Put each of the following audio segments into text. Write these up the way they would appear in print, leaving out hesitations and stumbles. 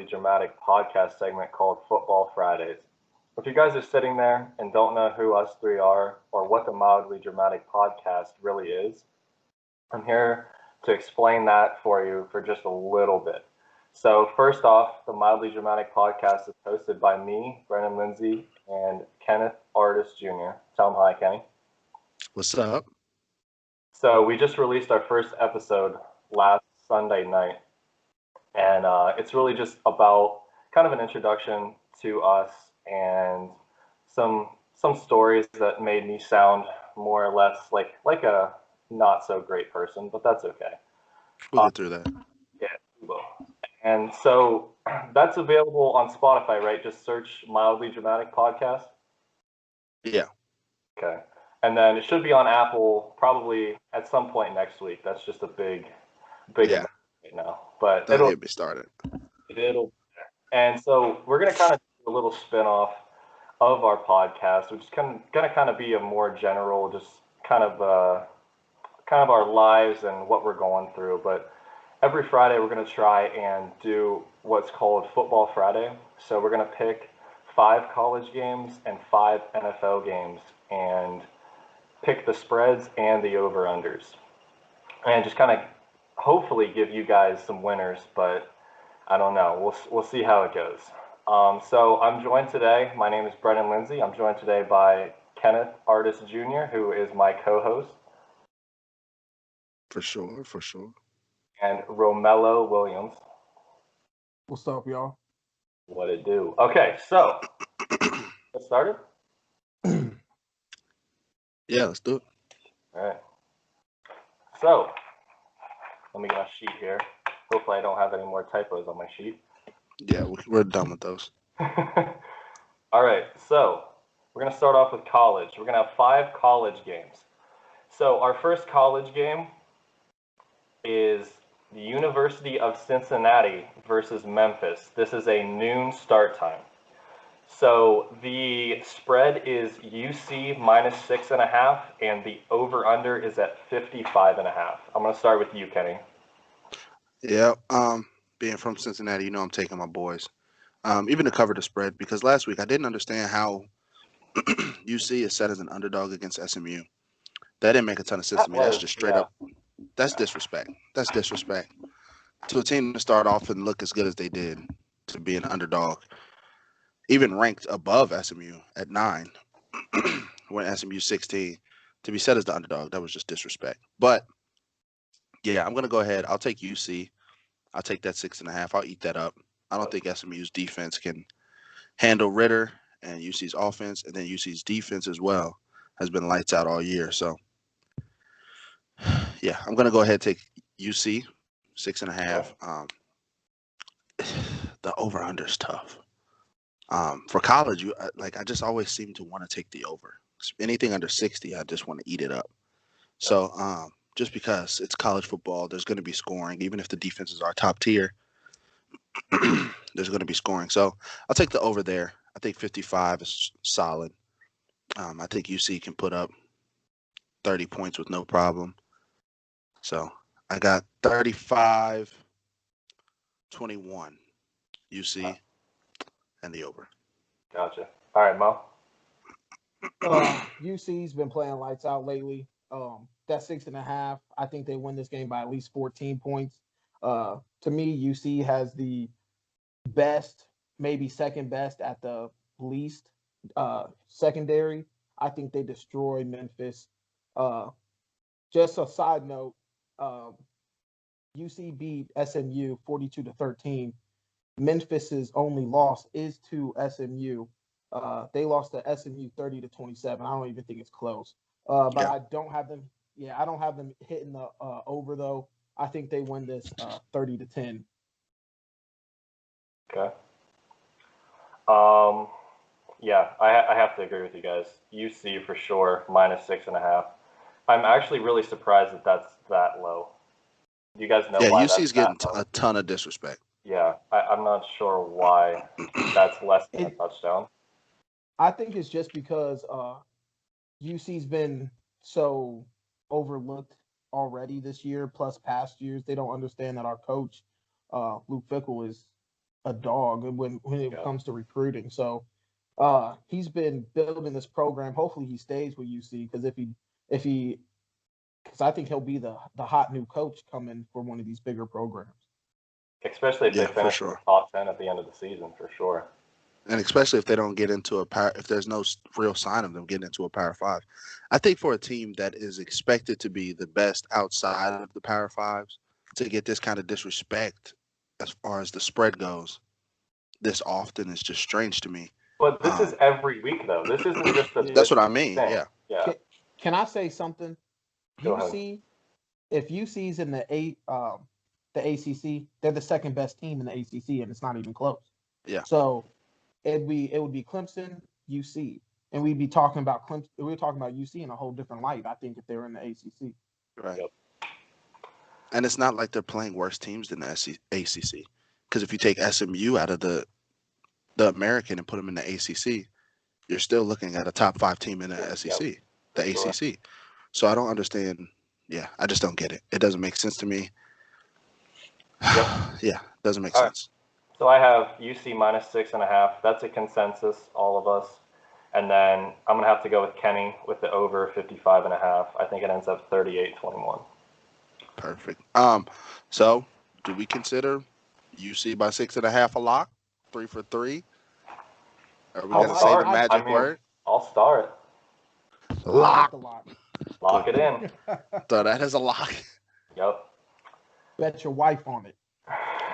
dramatic podcast segment called Football Fridays. If you guys are sitting there and don't know who us three are or what the mildly dramatic podcast really is, I'm here to explain that for you for just a little bit. So, first off, the Mildly Dramatic podcast is hosted by me, Brennan Lindsay, and Kenneth Artis Jr. Tell him hi, Kenny. What's up? So, we just released our first episode last Sunday night, and it's really just about kind of an introduction to us and some stories that made me sound more or less like a not so great person, but that's okay. We'll get through that. Yeah, we will. And so that's available on Spotify, right? Just search Mildly Dramatic Podcast. Yeah. Okay. And then it should be on Apple probably at some point next week. That's just a big Yeah. right now. But Don't get me started. it'll and so we're gonna kind of do a little spin-off of our podcast, which is gonna kind of be a more general, just kind of our lives and what we're going through. But every Friday we're going to try and do what's called Football Friday. So we're going to pick 5 college games and 5 NFL games and pick the spreads and the over-unders. And just kind of hopefully give you guys some winners, but I don't know. We'll see how it goes. So I'm joined today. My name is Brennan Lindsay. I'm joined today by Kenneth Artis Jr., who is my co-host. For sure. And Romello Williams. What's up, y'all? What it do? Okay, so get started. Yeah, let's do it. All right. So let me get my sheet here. Hopefully, I don't have any more typos on my sheet. Yeah, we're done with those. All right, so we're gonna start off with college. We're gonna have 5 college games. So our first college game is the University of Cincinnati versus Memphis. This is a noon start time. So the spread is UC minus 6.5, and the over/under is at 55.5. I'm gonna start with you, Kenny. Yeah. Being from Cincinnati, I'm taking my boys. Even to cover the spread, because last week I didn't understand how UC is set as an underdog against SMU. That didn't make a ton of sense to me. That's just straight up. That's disrespect. That's disrespect to a team to start off and look as good as they did, to be an underdog, even ranked above SMU at 9 when SMU 16, to be set as the underdog. That was just disrespect. But yeah, I'm gonna go ahead. I'll take UC. I'll take that 6.5. I'll eat that up. I don't think SMU's defense can handle Ritter and UC's offense, and then UC's defense as well has been lights out all year. So yeah, I'm gonna go ahead and take UC 6.5. The over under is tough. For college, I just always seem to want to take the over. Anything under 60, I just want to eat it up. So just because it's college football, there's going to be scoring, even if the defenses are top tier. There's going to be scoring. So I'll take the over there. I think 55 is solid. I think UC can put up 30 points with no problem. So I got 35-21 UC and the over. Gotcha. All right, Mo. UC's been playing lights out lately. That 6.5, I think they win this game by at least 14 points. To me, UC has the best, maybe second best at the least secondary. I think they destroy Memphis. Just a side note, UC beat SMU 42-13. Memphis's only loss is to SMU. They lost to SMU 30-27. I don't even think it's close. But yeah. I don't have them. Yeah, I don't have them hitting the over though. I think they win this 30-10. Okay. Yeah, I have to agree with you guys. UC for sure minus 6.5. I'm actually really surprised that that's that low. You guys know why UC's getting a ton of disrespect. Yeah, I'm not sure why that's less than a touchdown. I think it's just because UC's been so overlooked already this year, plus past years. They don't understand that our coach, Luke Fickell, is a dog when it Yeah. comes to recruiting. So he's been building this program. Hopefully he stays with UC because because I think he'll be the hot new coach coming for one of these bigger programs. Especially if they Yeah, for finish in the sure. top 10 at the end of the season, for sure. And especially if they don't get into a power, if there's no real sign of them getting into a Power Five. I think for a team that is expected to be the best outside of the Power Fives to get this kind of disrespect as far as the spread goes this often is just strange to me. But this is Um, every week, though. This isn't just a Yeah. that's this what I week mean. thing. Yeah. Yeah, Can I say something? go ahead. UC, if UC's in the ACC, they're the second best team in the ACC, and it's not even close. Yeah. So it would be Clemson, UC, and we'd be talking about Clemson. We're talking about UC in a whole different light. I think if they were in the ACC. Right. Yep. And it's not like they're playing worse teams than the ACC. Because if you take SMU out of the American and put them in the ACC, you're still looking at a top 5 team in the SEC, Yep, the for sure. ACC. So I don't understand. Yeah, I just don't get it. It doesn't make sense to me. Yep. Yeah, doesn't make All right. sense. So I have UC minus 6.5. That's a consensus, all of us. And then I'm gonna have to go with Kenny with the over 55.5. I think it ends up 38-21. Perfect. So do we consider UC by 6.5 a lock? 3 for 3? Are we I'll gonna say the start. I magic mean, word? I'll start. I like Lock. the lock. Lock it in. So that is a lock. Yep. Bet your wife on it.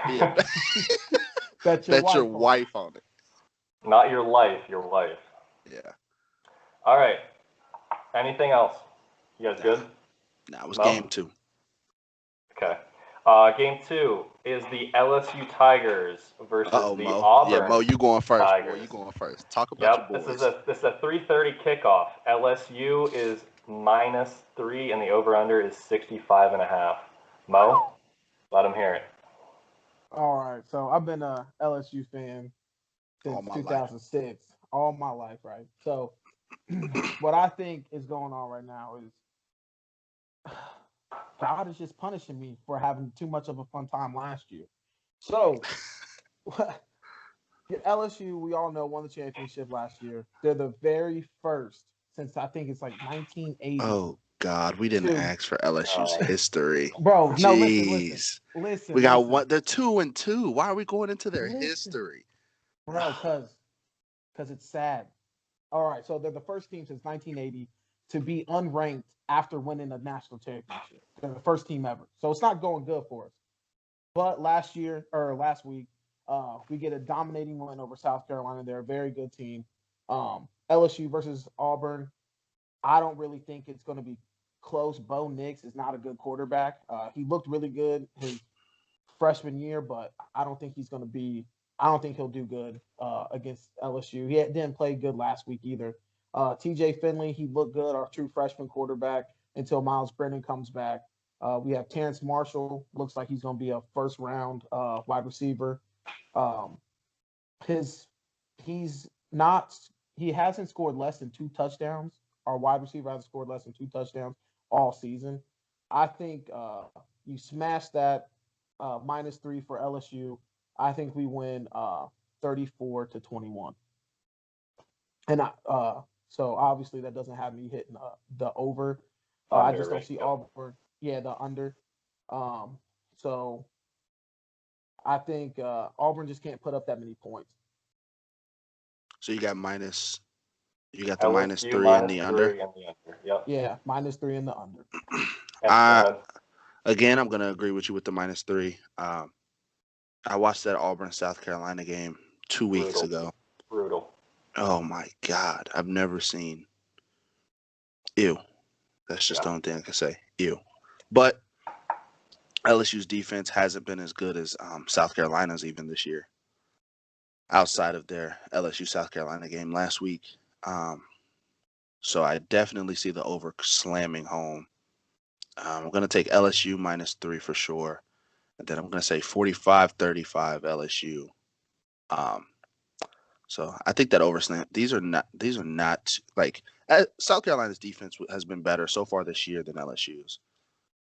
Yeah. Bet your Bet your wife. wife on it. Not your life, your wife. Yeah. All right. Anything else? You guys good? Nah, it was No? game 2. Okay. Game 2 is the LSU Tigers versus Uh-oh, the Mo. Auburn Yeah, Mo, you going first. Boy, Tigers. you going first. Talk about Yep. your This boys. is a 3:30 kickoff. LSU is minus 3, and the over/under is 65.5. Mo, let them hear it. All right. So I've been a LSU fan All since my life. 2006, all my life, right? So what I think is going on right now is God is just punishing me for having too much of a fun time last year. So LSU, we all know, won the championship last year. They're the very first since I think it's like 1980. Oh God, we didn't ask for LSU's history. Bro, no, Jeez. listen. We got one. They're 2-2. Why are we going into their history? Bro, because it's sad. All right, so they're the first team since 1980 to be unranked after winning a national championship. They're the first team ever. So it's not going good for us. But last week, we get a dominating win over South Carolina. They're a very good team. LSU versus Auburn. I don't really think it's going to be close. Bo Nix is not a good quarterback. He looked really good his freshman year, but I don't think he's going to be. I don't think he'll do good against LSU. He didn't play good last week either. TJ Finley, he looked good, our true freshman quarterback, until Miles Brennan comes back. We have Terrence Marshall. Looks like he's going to be a first round wide receiver. He hasn't scored less than 2 touchdowns. Our wide receiver hasn't scored less than 2 touchdowns all season. I think you smash that -3 for LSU. I think we win 34-21. And so obviously that doesn't have me hitting the over. I just don't see Auburn. Yeah, the under. So I think Auburn just can't put up that many points. So you got the -3 LSU and the under. Yep. Yeah, -3 in the under. Again, I'm gonna agree with you with the -3. I watched that Auburn South Carolina game 2 weeks ago. Brutal. Oh my God, I've never seen. Ew. That's just the only thing I can say. Ew. But LSU's defense hasn't been as good as South Carolina's even this year. Outside of their LSU South Carolina game last week. So I definitely see the over slamming home. I'm going to take LSU -3 for sure. And then I'm going to say 45-35 LSU. So I think that over slam. These are not like South Carolina's defense has been better so far this year than LSU's.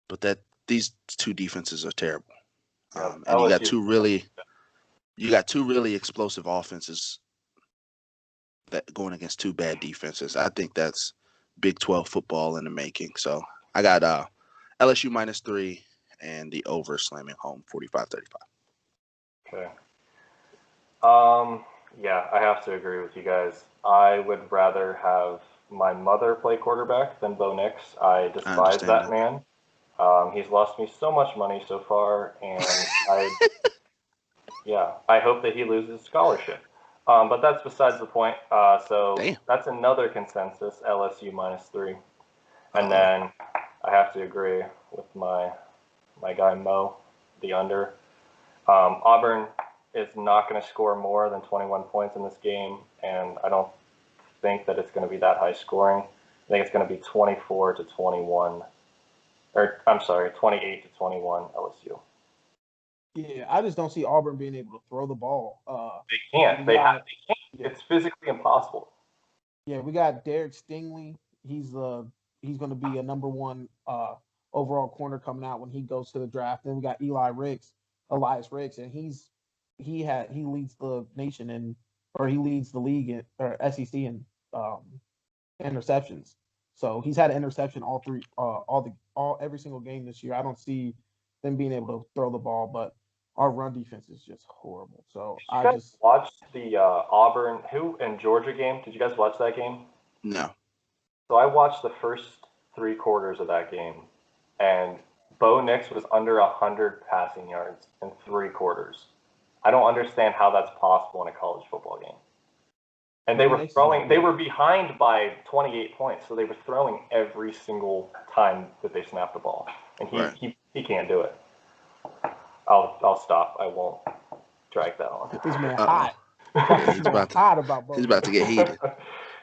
But these two defenses are terrible. And you got two really You got two really explosive offenses that going against two bad defenses. I think that's Big 12 football in the making. So I got LSU -3 and the over slamming home 45-35. Okay. Yeah, I have to agree with you guys. I would rather have my mother play quarterback than Bo Nix. I I despise understand that that. man. He's lost me so much money so far, and I hope that he loses scholarship. But that's besides the point. So Damn. that's another consensus, LSU -3. And Uh-oh. then I have to agree with my guy Moe, the under. Auburn is not going to score more than 21 points in this game, and I don't think that it's going to be that high scoring. I think it's going to be 24-21, or I'm sorry, 28-21 LSU. Yeah, I just don't see Auburn being able to throw the ball. They can't. They can't. Yeah. It's physically impossible. Yeah, we got Derek Stingley. He's going to be a number one overall corner coming out when he goes to the draft. Then we got Elias Ricks, and he leads the nation he leads the league or SEC in interceptions. So he's had an interception every single game this year. I don't see them being able to throw the ball, but our run defense is just horrible. So Did you guys watch the Auburn and Georgia game? Did you guys watch that game? No. So I watched the first 3 quarters of that game, and Bo Nix was under 100 passing yards in 3 quarters. I don't understand how that's possible in a college football game. And they were behind by 28 points, so they were throwing every single time that they snapped the ball, and he can't do it. I'll stop. I won't drag that on. This man hot. He's about to get heated.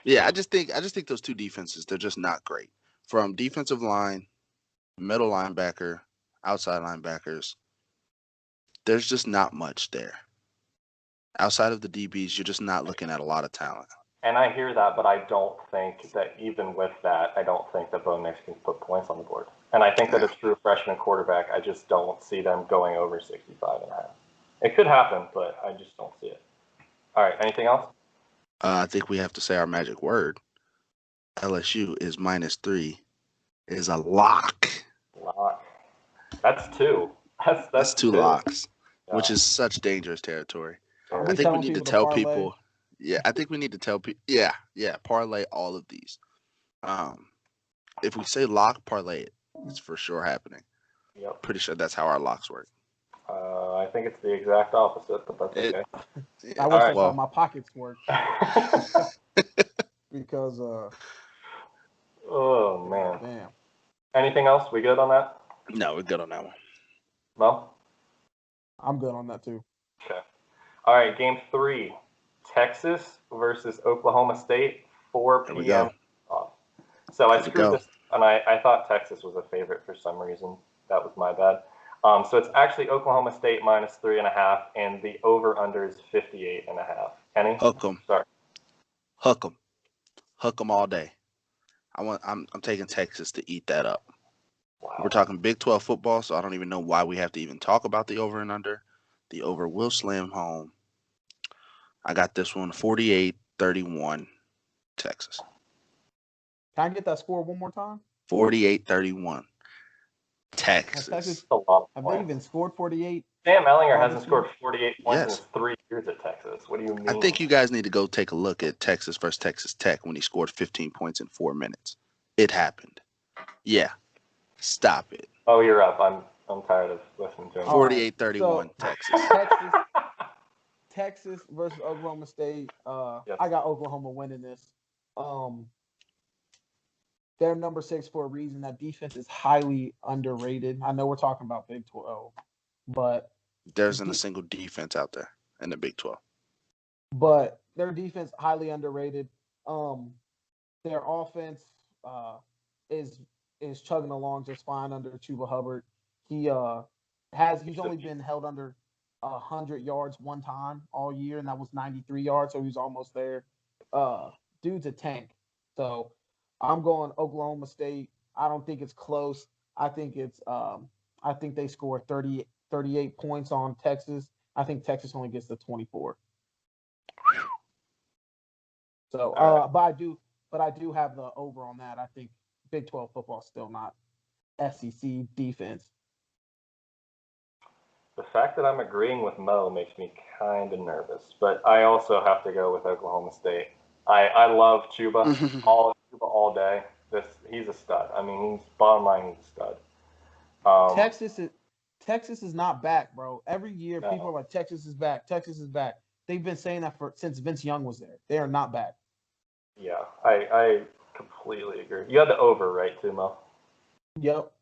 Yeah, I just think those two defenses, they're just not great. From defensive line, middle linebacker, outside linebackers, there's just not much there. Outside of the DBs, you're just not looking at a lot of talent. And I hear that, but I don't think that even with that, I don't think that Bo Nix can put points on the board. And I think that a true freshman quarterback, I just don't see them going over 65.5. It could happen, but I just don't see it. All right, anything else? I think we have to say our magic word. LSU is -3. Is a lock. Lock. That's 2. That's 2 locks, yeah. Which is such dangerous territory. I think we need to tell people. Yeah, I think we need to tell people. Yeah, parlay all of these. If we say lock, parlay it. It's for sure happening. Yep. Pretty sure that's how our locks work. I think it's the exact opposite, but that's okay. I wish that's how my pockets work. Because oh man. Damn. Anything else? We good on that? No, we're good on that one. No? I'm good on that too. Okay. All right, game 3. Texas versus Oklahoma State, 4 p.m. off. So I screwed this, and I thought Texas was a favorite for some reason. That was my bad. So it's actually Oklahoma State -3.5, and the over/under is 58.5. Kenny? Hook 'em. Sorry. Hook 'em. Hook 'em all day. I'm taking Texas to eat that up. Wow. We're talking Big 12 football, so I don't even know why we have to even talk about the over and under. The over will slam home. I got this one 48-31 Texas. Can I get that score one more time? 48-31 Texas. Have they even scored 48? Sam Ehlinger hasn't scored 48 points in 3 years at Texas. What do you mean? I think you guys need to go take a look at Texas versus Texas Tech when he scored 15 points in 4 minutes. It happened. Yeah. Stop it. Oh, you're up. I'm tired of listening to him. 48-31 Texas. Texas versus Oklahoma State. Yes. I got Oklahoma winning this. They're number 6 for a reason. That defense is highly underrated. I know we're talking about Big 12, but there isn't a single defense out there in the Big 12. But their defense highly underrated. Their offense is chugging along just fine under Chuba Hubbard. He's only been held under 100 yards one time all year, and that was 93 yards, so he was almost there. Dude's a tank. So I'm going Oklahoma State. I don't think it's close. I think they score 38 points on Texas. I think Texas only gets the 24. So, All right. but I do have the over on that. I think Big 12 football is still not SEC defense. The fact that I'm agreeing with Mo makes me kind of nervous, but I also have to go with Oklahoma State. I love Chuba all day. He's a stud. I mean, he's bottom line, he's a stud. Texas is not back, bro. Every year people are No, like Texas is back. Texas is back. They've been saying that since Vince Young was there. They are not back. yeah, I completely agree. You had the over, right, too, Mo? Yep.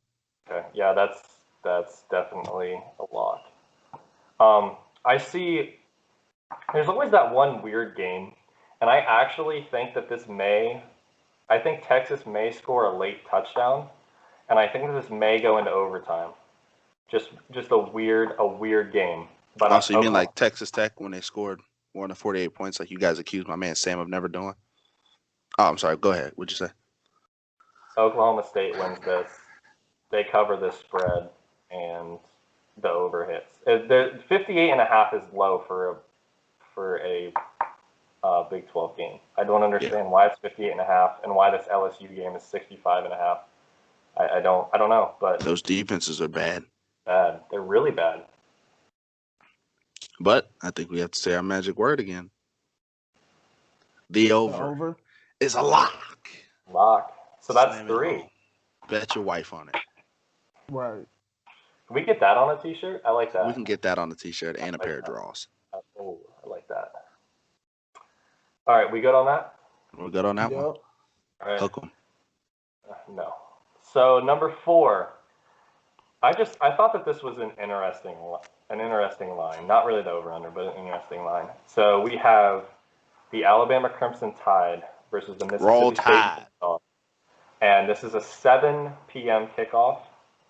Okay, yeah, that's definitely a lock. I see. There's always that one weird game, and I actually think that I think Texas may score a late touchdown, and I think that this may go into overtime. Just a weird game. But Also, you mean Oklahoma, like Texas Tech when they scored more than 48 points, like you guys accused my man Sam of never doing? Oh, I'm sorry. Go ahead. What'd you say? Oklahoma State wins this. They cover this spread, and the over hits. The 58.5 is low for a Big 12 game. I don't Yeah. understand why it's 58.5 and why this LSU game is 65.5. I don't know, but Those defenses are bad. bad. They're really bad. But I think we have to say our magic word again. The The over over. is a lock. Lock. So that's Slam it 3. home. Bet your wife on it. Right. Can we get that on a T-shirt? I like that. We can get that on a t-shirt and a I like pair of that. draws. Oh, I like that. All right, we good on that? We're good on that one. Yep. All right. Hook 'em. No. So number 4. I thought that this was an interesting line. Not really the over under, but an interesting line. So we have the Alabama Crimson Tide versus the Roll Mississippi State Tide. Bulldogs. And this is a 7 p.m. kickoff.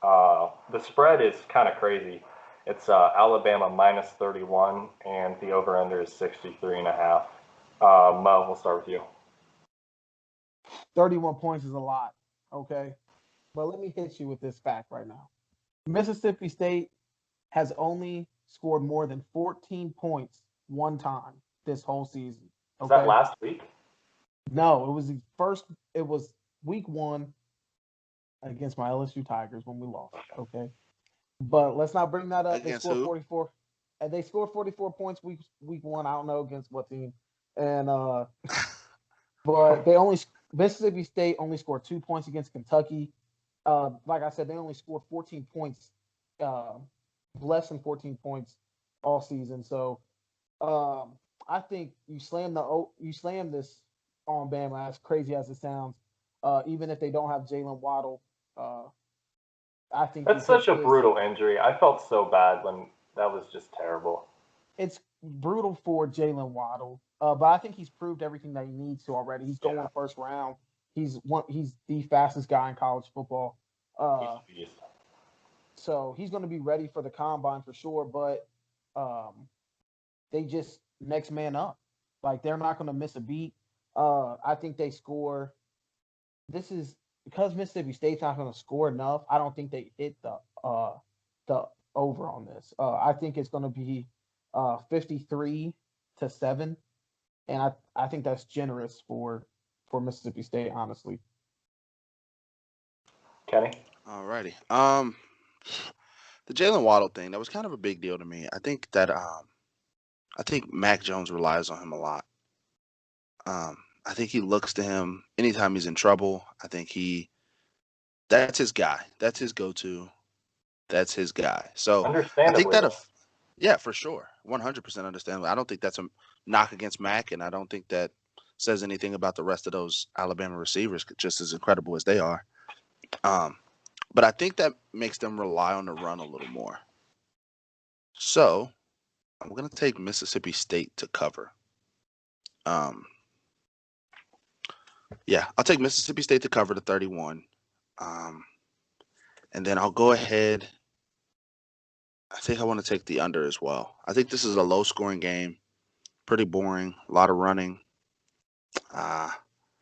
The spread is kind of crazy. It's Alabama minus 31, and the over-under is 63.5. Mo, we'll start with you. 31 points is a lot. Okay. But let me hit you with this fact right now. Mississippi State has only scored more than 14 points one time this whole season. Was Okay. that last week? No, it was week 1 against my LSU Tigers when we lost. Okay. But let's not bring that up. Against who? 44 and they scored 44 points week 1. I don't know against what team. And but Mississippi State only scored 2 points against Kentucky. Like I said, they only scored 14 points, less than 14 points all season. So I think you slam this on Bama, as crazy as it sounds. Even if they don't have Jalen Waddle, I think That's you hit such a this. brutal injury. I felt so bad when that was just terrible. It's brutal for Jalen Waddle, but I think he's proved everything that he needs to already. He's going first round. He's the fastest guy in college football. He's a beast. So he's going to be ready for the combine for sure. But they just next man up. Like they're not going to miss a beat. I think they score. This is because Mississippi State's not going to score enough. I don't think they hit the over on this. I think it's going to be 53-7, and I think that's generous for Mississippi State, honestly. Kenny? Alrighty. The Jalen Waddle thing, that was kind of a big deal to me. I think that I think Mac Jones relies on him a lot. I think he looks to him anytime he's in trouble. I think that's his guy. That's his go-to. That's his guy. So I think Understandably, that yeah, for sure. 100% understandable. I don't think that's a knock against Mac, and I don't think that says anything about the rest of those Alabama receivers, just as incredible as they are. But I think that makes them rely on the run a little more. So I'm going to take Mississippi State to cover. Yeah, I'll take Mississippi State to cover the 31. And then I'll go ahead. I think I want to take the under as well. I think this is a low-scoring game. Pretty boring. A lot of running. I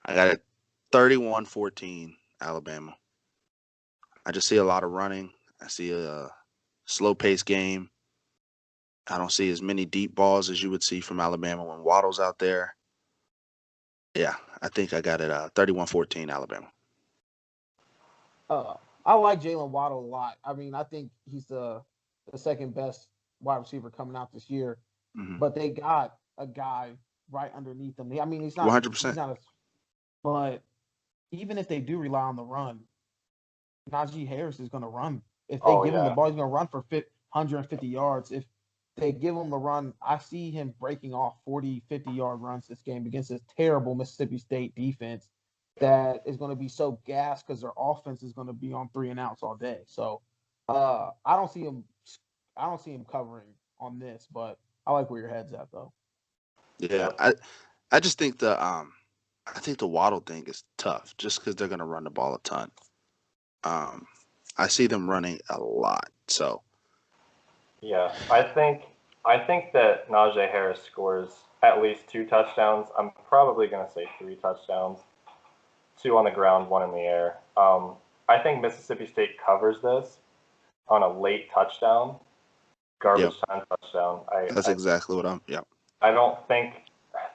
got it 31-14, Alabama. I just see a lot of running. I see a slow-paced game. I don't see as many deep balls as you would see from Alabama when Waddle's out there. Yeah, I think I got it 31-14 Alabama. I like Jalen Waddle a lot. I mean, I think he's the second best wide receiver coming out this year. Mm-hmm. But they got a guy right underneath him. I mean, he's not 100%. but even if they do rely on the run, Najee Harris is going to run. If they give him the ball, he's going to run for 150 yards. If they give him the run, I see him breaking off 40, 50-yard runs this game against this terrible Mississippi State defense that is going to be so gassed because their offense is going to be on 3-and-outs all day. So I don't see him covering on this, but I like where your head's at though. Yeah, I just think I think the Waddle thing is tough just because they're going to run the ball a ton. I see them running a lot. So yeah, I think that Najee Harris scores at least 2 touchdowns. I'm probably going to say 3 touchdowns, 2 on the ground, 1 in the air. I think Mississippi State covers this on a late touchdown, garbage time touchdown. That's exactly what I'm. Yeah. I don't think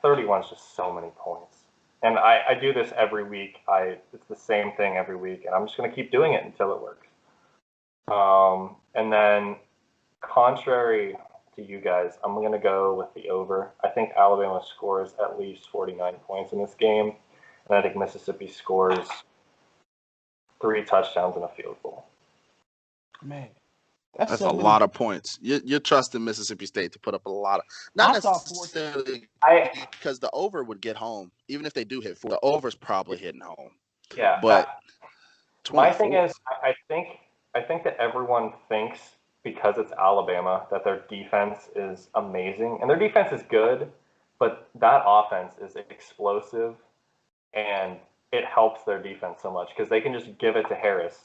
31 is just so many points. And I do this every week. It's the same thing every week, and I'm just going to keep doing it until it works. And then, contrary to you guys, I'm going to go with the over. I think Alabama scores at least 49 points in this game, and I think Mississippi scores 3 touchdowns and a field goal. Man, that's a lot of points. You're trusting Mississippi State to put up a lot of, not necessarily because the over would get home. Even if they do hit 4, the over's probably hitting home. Yeah, but my thing is, I think that everyone thinks because it's Alabama that their defense is amazing, and their defense is good, but that offense is explosive, and it helps their defense so much because they can just give it to Harris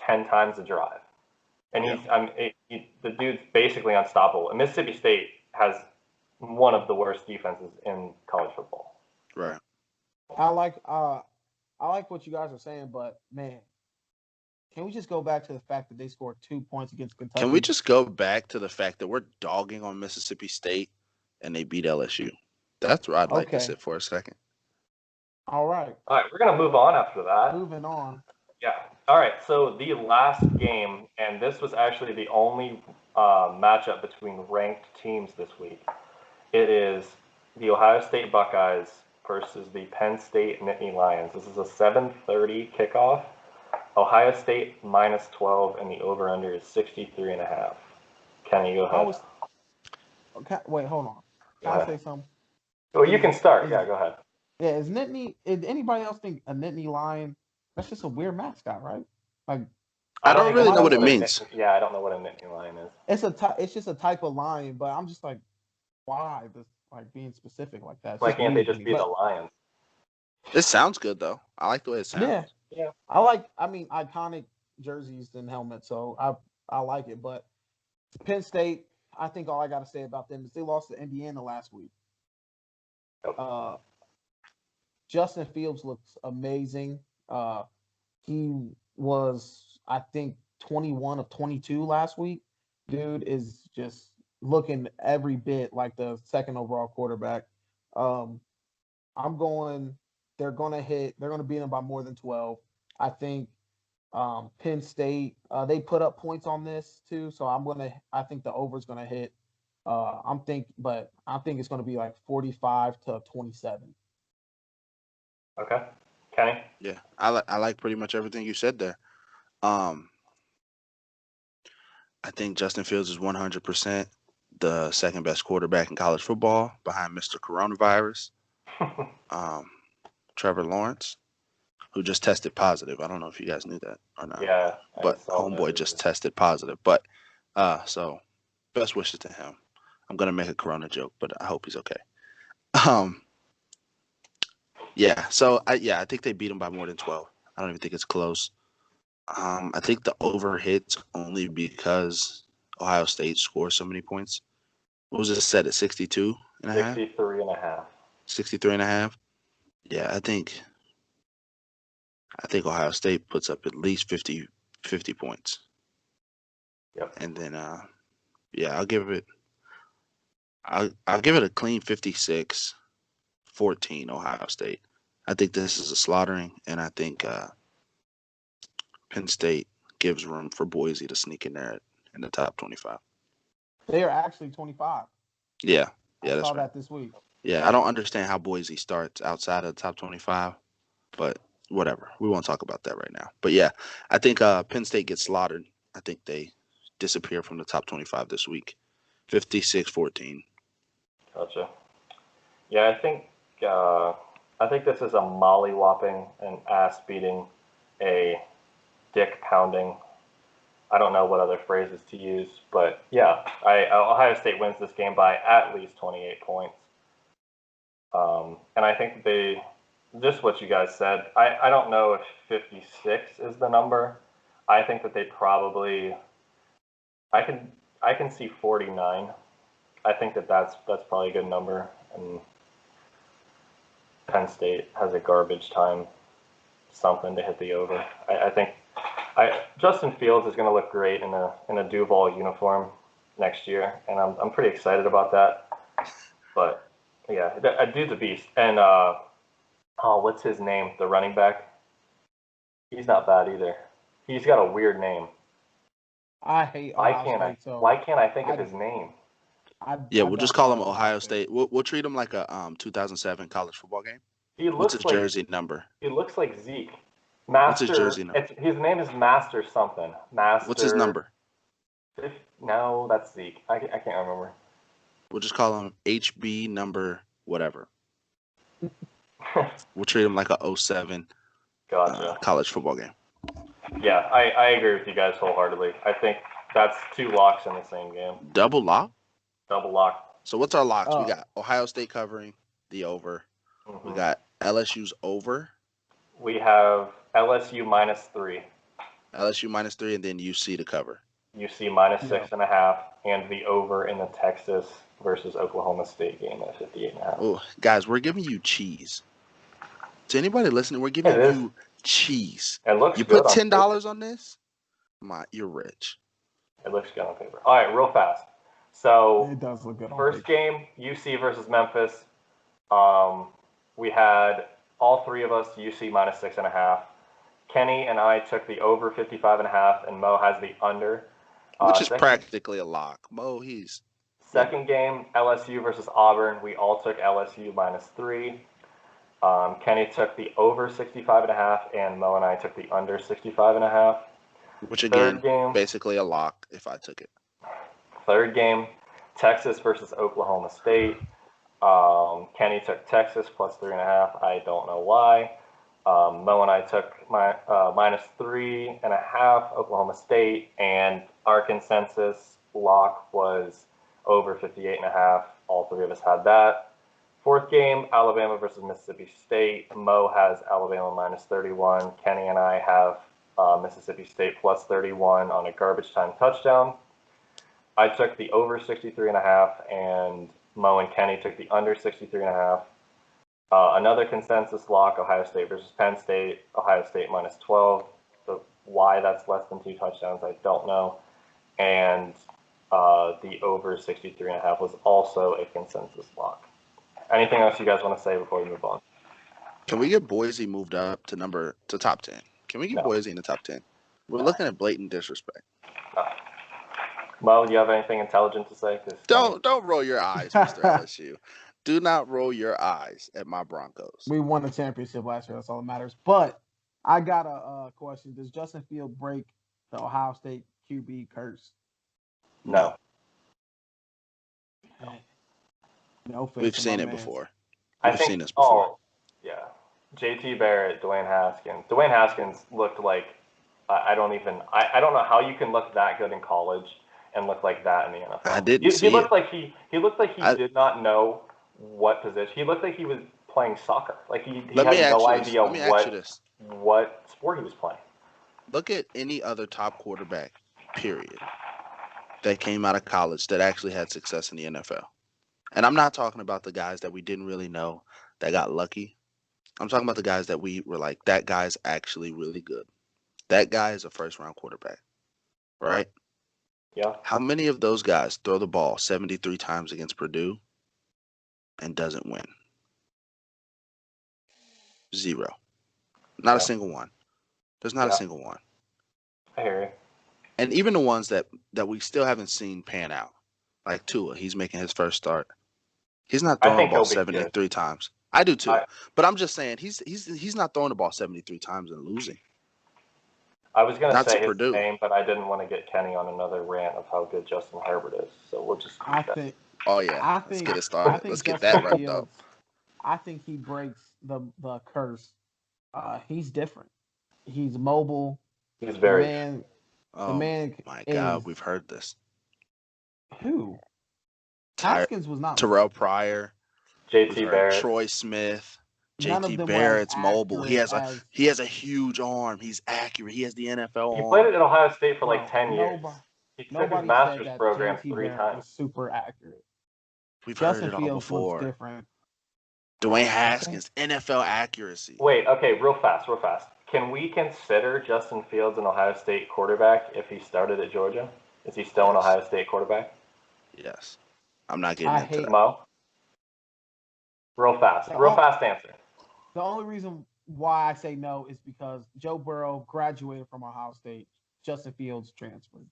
10 times a drive. And the dude's basically unstoppable. And Mississippi State has one of the worst defenses in college football. Right. I like what you guys are saying, but man, can we just go back to the fact that they scored 2 points against Kentucky? Can we just go back to the fact that we're dogging on Mississippi State and they beat LSU? That's where I'd like to sit for a second. All right. We're going to move on after that. Moving on. Yeah. All right. So the last game, and this was actually the only matchup between ranked teams this week. It is the Ohio State Buckeyes versus the Penn State Nittany Lions. This is a 7:30 kickoff. Ohio State -12, and the over/under is 63.5. Kenny, go ahead. Wait, hold on. Can I say something? Well, you can start. Yeah, go ahead. Yeah, is anybody else think a Nittany Lion? That's just a weird mascot, right? Like, I don't really know what it means. Yeah, I don't know what a Nittany Lion is. It's just a type of lion, but I'm just like, why? Like being specific like that. Why can't they just be the Lions? It sounds good though. I like the way it sounds. Yeah. I mean, iconic jerseys and helmets, so I like it. But Penn State, I think all I got to say about them is they lost to Indiana last week. Yep. Justin Fields looks amazing. He was, I think, 21 of 22 last week. Dude is just looking every bit like the second overall quarterback. They're going to beat them by more than 12. I think Penn State, they put up points on this too, so I think the over is going to hit. I think it's going to be like 45-27. Okay. Kenny? Yeah, I like pretty much everything you said there. I think Justin Fields is 100% the second best quarterback in college football behind Mr. Coronavirus. Trevor Lawrence, who just tested positive. I don't know if you guys knew that or not. Yeah. But homeboy just tested positive. But so best wishes to him. I'm gonna make a Corona joke, but I hope he's okay. Yeah. So I think they beat him by more than 12. I don't even think it's close. I think the over hits only because Ohio State scores so many points. What was it set at 62 and a half? 63.5. 63.5. Yeah, I think Ohio State puts up at least 50 points. Yep. And then Yeah, I'll give it a clean 56-14 Ohio State. I think this is a slaughtering, and I think Penn State gives room for Boise to sneak in there in the top 25. They are actually 25. Yeah, I that's saw right. that this week. Yeah, I don't understand how Boise starts outside of the top 25, but whatever. We won't talk about that right now. But yeah, I think Penn State gets slaughtered. I think they disappear from the top 25 this week. 56-14. Gotcha. Yeah, I think this is a molly-whopping, an ass-beating, a dick-pounding. I don't know what other phrases to use, but yeah, Ohio State wins this game by at least 28 points. And I think they, just what you guys said, I don't know if 56 is the number. I think that they probably, I can I can see 49. I think that that's probably a good number. And Penn State has a garbage time, something to hit the over. I think Justin Fields is going to look great in a Duval uniform next year, and I'm pretty excited about that. But yeah, that dude's a beast. And what's his name? The running back. He's not bad either. He's got a weird name. I hate Why Ohio can't I? State, so Why can't I think of I his name? Yeah, I we'll just don't call him like Ohio State. We'll treat him like a 2007 college football game. He What's his looks like jersey number? he looks like Zeke. What's his jersey Master. number? His name is Master something. What's his Master. number? No, that's Zeke. I can't remember. We'll just call him HB number whatever. We'll treat him like a 07 Gotcha. college football game. Yeah, I agree with you guys wholeheartedly. I think that's two locks in the same game. Double lock? Double lock. So what's our locks? We Oh. got Ohio State covering the over. Mm-hmm. We got LSU's over. We have LSU -3. LSU -3, and then UC to cover. UC -6.5, and the over in the Texas versus Oklahoma State game at 58.5. Oh, guys, we're giving you cheese. To anybody listening, we're giving you cheese. It looks you good put on $10 on this, you're rich. It looks good on paper. All right, real fast. So It does look good. First game, UC versus Memphis. We had all three of us UC -6.5. Kenny and I took the over 55.5, and Mo has the under. Which is practically a lock. Mo, he's... Second game, LSU versus Auburn. We all took LSU -3. Kenny took the over 65.5, and Mo and I took the under 65.5. Which again, basically a lock if I took it. Third game, Texas versus Oklahoma State. Kenny took Texas +3.5. I don't know why. Mo and I took my -3.5 Oklahoma State, and our consensus lock was over 58.5. All three of us had that. Fourth game, Alabama versus Mississippi State. Mo has Alabama -31. Kenny and I have Mississippi State +31 on a garbage time touchdown. I took the over 63.5, and Mo and Kenny took the under 63.5. Another consensus lock, Ohio State versus Penn State. Ohio State -12. So why that's less than 2 touchdowns, I don't know. And the over 63.5 was also a consensus lock. Anything else you guys want to say before we move on? Can we get Boise moved up to top 10? Can we get Boise in the top 10? We're looking at blatant disrespect. No. Mo, do you have anything intelligent to say? Don't roll your eyes, Mr. LSU. Do not roll your eyes at my Broncos. We won the championship last year. That's all that matters. But I got a question. Does Justin Fields break the Ohio State QB curse? No. No. We've seen it before. We've seen this before. Oh, yeah. JT Barrett, Dwayne Haskins. Dwayne Haskins looked like I don't know how you can look that good in college and look like that in the NFL. I didn't see he looked like he did not know what position. He looked like he was playing soccer. Like he had no idea what sport he was playing. Look at any other top quarterback, period, that came out of college that actually had success in the NFL. And I'm not talking about the guys that we didn't really know that got lucky. I'm talking about the guys that we were like, that guy's actually really good. That guy is a first-round quarterback, right? Yeah. How many of those guys throw the ball 73 times against Purdue and doesn't win? 0. Not a Yeah. single one. There's not a Yeah. single one. I hear you. And even the ones that we still haven't seen pan out, like Tua, he's making his first start. He's not I throwing the think ball he'll be good. 73 times. I do too. I, But I'm just saying he's not throwing the ball 73 times and losing. I was going to Not to say his Purdue. name, but I didn't want to get Kenny on another rant of how good Justin Herbert is. So we'll just I keep that. think Oh yeah. I Let's think get it I started. think Let's get Justin that wrapped up. Fields. I think he breaks the curse. He's different. He's mobile. He's The very. man. The Oh man my is God, we've heard this. who? Ty- Haskins was not. Terrell Pryor, JT we've heard Barrett. Troy Smith, None of JT them were as Barrett's mobile. He accurate has as a huge arm. He's accurate. He has the NFL He played arm. at Ohio State for like no, 10 years. nobody. He took his Nobody said master's that program JT 3 Barrett times. was super accurate. We've heard Justin it all Fields looks before. different. Dwayne Haskins, NFL accuracy. Wait, okay, real fast. Can we consider Justin Fields an Ohio State quarterback if he started at Georgia? Is he still an Yes. Ohio State quarterback? Yes. I'm not getting I into hate that. Mo? Real fast answer. The only reason why I say no is because Joe Burrow graduated from Ohio State. Justin Fields transferred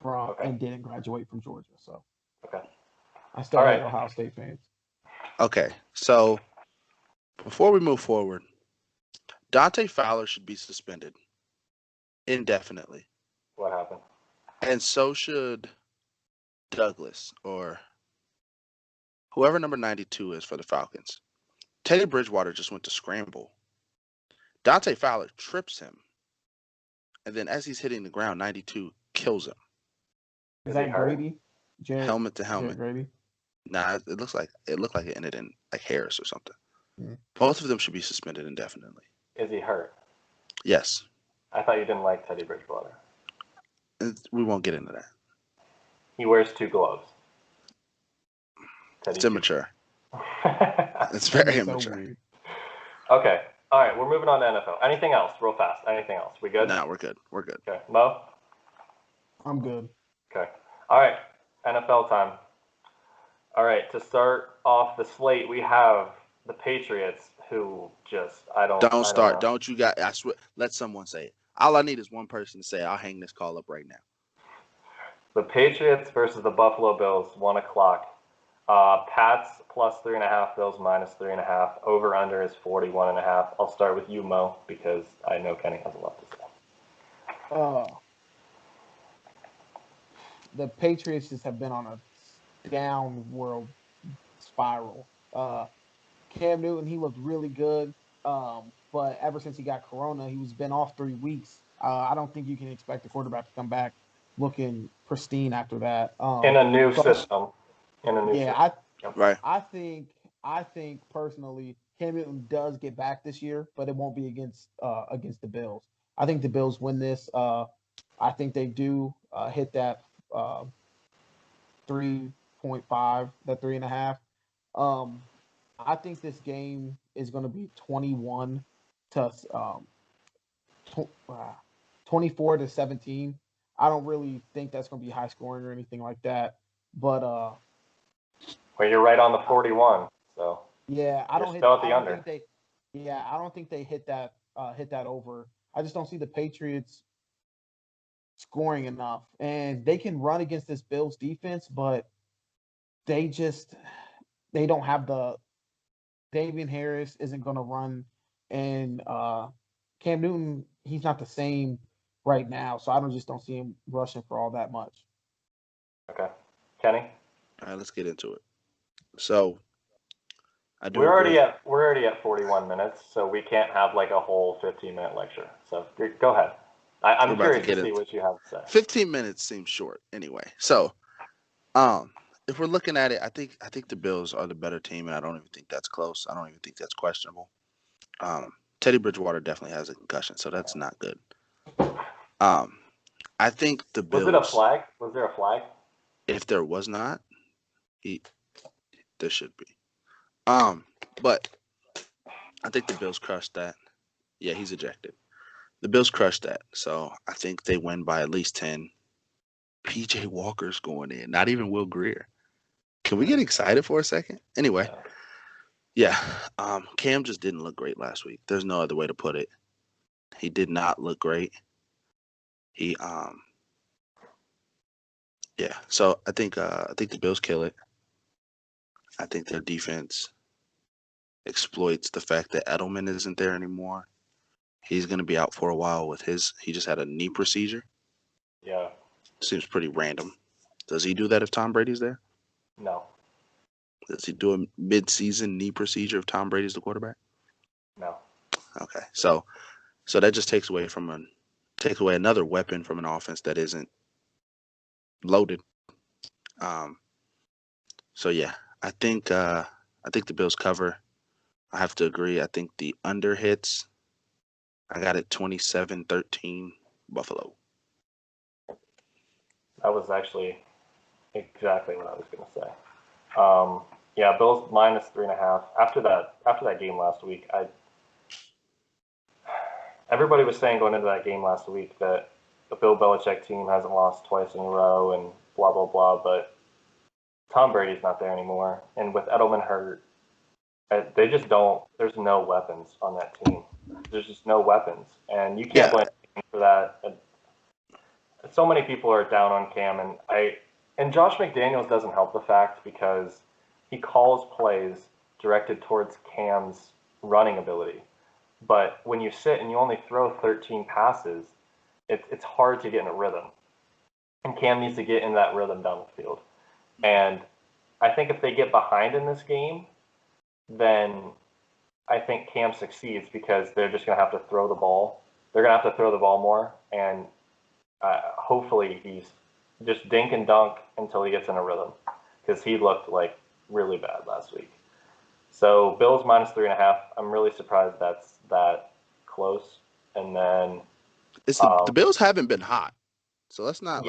from Okay. and didn't graduate from Georgia. So Okay. I still All hate right. Ohio State fans. Okay, so before we move forward, Dante Fowler should be suspended indefinitely. What happened? And so should Douglas or whoever number 92 is for the Falcons. Teddy Bridgewater just went to scramble. Dante Fowler trips him. And then as he's hitting the ground, 92 kills him. Is that Grady? Helmet to helmet. Grady? Nah, it looked like it ended in like Harris or something. Mm. Both of them should be suspended indefinitely. Is he hurt? Yes. I thought you didn't like Teddy Bridgewater. We won't get into that. He wears 2 gloves. It's immature. It's That'd very be so immature. weird. Okay. All right, we're moving on to NFL. Anything else, real fast? Anything else? We good? No, we're good. We're good. Okay. Mo? I'm good. Okay. All right. NFL time. All right. To start off the slate, we have the Patriots, who just Don't start. know. Don't you got? I swear. Let someone say it. All I need is one person to say it. I'll hang this call up right now. The Patriots versus the Buffalo Bills, 1 o'clock. Pats plus 3.5, Bills minus 3.5. Over under is 41.5. I'll start with you, Mo, because I know Kenny has a lot to say. The Patriots just have been on a downward spiral. Cam Newton, he looked really good, but ever since he got corona, he's been off 3 weeks. I don't think you can expect the quarterback to come back looking pristine after that. In a new system. Right. I think personally, Cam Newton does get back this year, but it won't be against the Bills. I think the Bills win this. I think they do hit that 3.5, that 3.5. I think this game is going to be 21 to 24 to 17. I don't really think that's going to be high scoring or anything like that. But well, you're right on the 41. So yeah, I don't think they hit that over. I just don't see the Patriots scoring enough, and they can run against this Bills defense, but they don't have the. Damian Harris isn't going to run, and Cam Newton, he's not the same right now, so I don't see him rushing for all that much. Okay, Kenny. All right, let's get into it. So, we're already at 41 minutes, so we can't have like a whole 15-minute lecture. So go ahead. I'm curious to see what you have to say. 15 minutes seems short anyway. So, if we're looking at it, I think the Bills are the better team, and I don't even think that's close. I don't even think that's questionable. Teddy Bridgewater definitely has a concussion, so that's not good. I think the Bills. Was it a flag? Was there a flag? If there was not, there should be. But I think the Bills crushed that. Yeah, he's ejected. The Bills crushed that, so I think they win by at least 10. PJ Walker's going in, not even Will Greer. Can we get excited for a second? Anyway, yeah. Cam just didn't look great last week. There's no other way to put it. He did not look great. He yeah. So I think the Bills kill it. I think their defense exploits the fact that Edelman isn't there anymore. He's going to be out for a while with he just had a knee procedure. Yeah. Seems pretty random. Does he do that if Tom Brady's there? No. Does he do a mid-season knee procedure if Tom Brady's the quarterback? No. Okay. So that just takes away another weapon from an offense that isn't loaded. So yeah, I think the Bills cover. I have to agree. I think the under hits. I got it 27-13 Buffalo. That was actually exactly what I was going to say. Yeah, Bills minus 3.5. After that game last week, everybody was saying going into that game last week that the Bill Belichick team hasn't lost twice in a row and blah blah blah, but Tom Brady's not there anymore, and with Edelman hurt, they just don't. There's no weapons on that team. There's just no weapons, and you can't blame him for that. So many people are down on Cam, and Josh McDaniels doesn't help the fact because he calls plays directed towards Cam's running ability. But when you sit and you only throw 13 passes, it's hard to get in a rhythm. And Cam needs to get in that rhythm down the field. And I think if they get behind in this game, then I think Cam succeeds because they're just going to have to throw the ball. They're going to have to throw the ball more, and hopefully he's just dink and dunk until he gets in a rhythm because he looked like really bad last week. So Bills minus 3.5. I'm really surprised that's that close. And then the Bills haven't been hot, so let's not.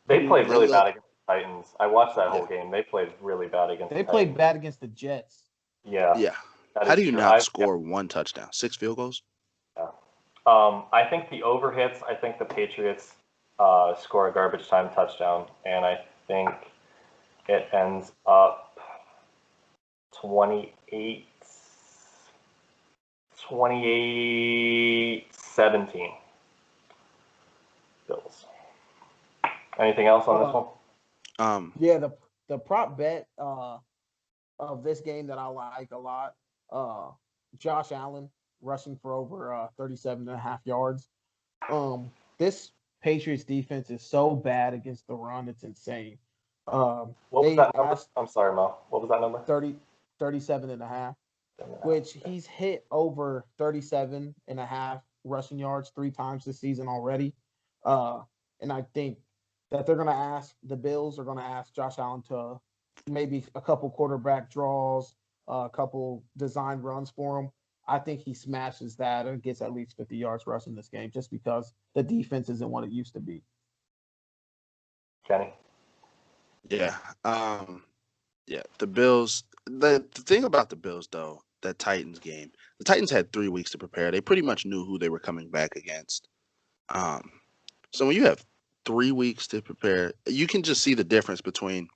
They played really bad against the Titans. I watched that whole game. They played really bad against. They played bad against the Jets. Yeah. Yeah. How do you not score one touchdown? 6 field goals? Yeah. I think the over hits. I think the Patriots score a garbage time touchdown, and I think it ends up 28-17. Bills. Anything else on this one? Yeah, the prop bet of this game that I like a lot. Josh Allen rushing for over 37.5 yards. This Patriots defense is so bad against the run, it's insane. What was that number? I'm sorry, Mo. What was that number? 37.5, which he's hit over 37.5 rushing yards 3 times this season already. And I think that the Bills are going to ask Josh Allen to maybe a couple quarterback draws, a couple design runs for him. I think he smashes that and gets at least 50 yards rushing this game just because the defense isn't what it used to be. Kenny? Yeah. Yeah, the Bills. The thing about the Bills, though, that Titans game, the Titans had 3 weeks to prepare. They pretty much knew who they were coming back against. So when you have 3 weeks to prepare, you can just see the difference between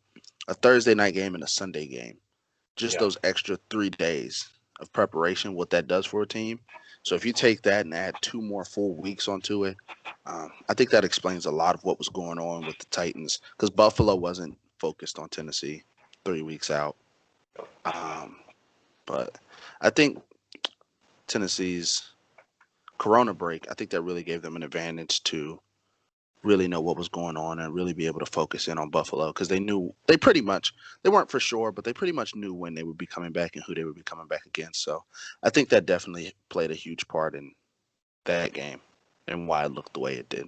a Thursday night game and a Sunday game. Just those extra 3 days of preparation, what that does for a team. So if you take that and add 2 more full weeks onto it, I think that explains a lot of what was going on with the Titans because Buffalo wasn't focused on Tennessee 3 weeks out. But I think Tennessee's Corona break, I think that really gave them an advantage to really know what was going on and really be able to focus in on Buffalo because they weren't for sure, but they pretty much knew when they would be coming back and who they would be coming back against. So I think that definitely played a huge part in that game and why it looked the way it did.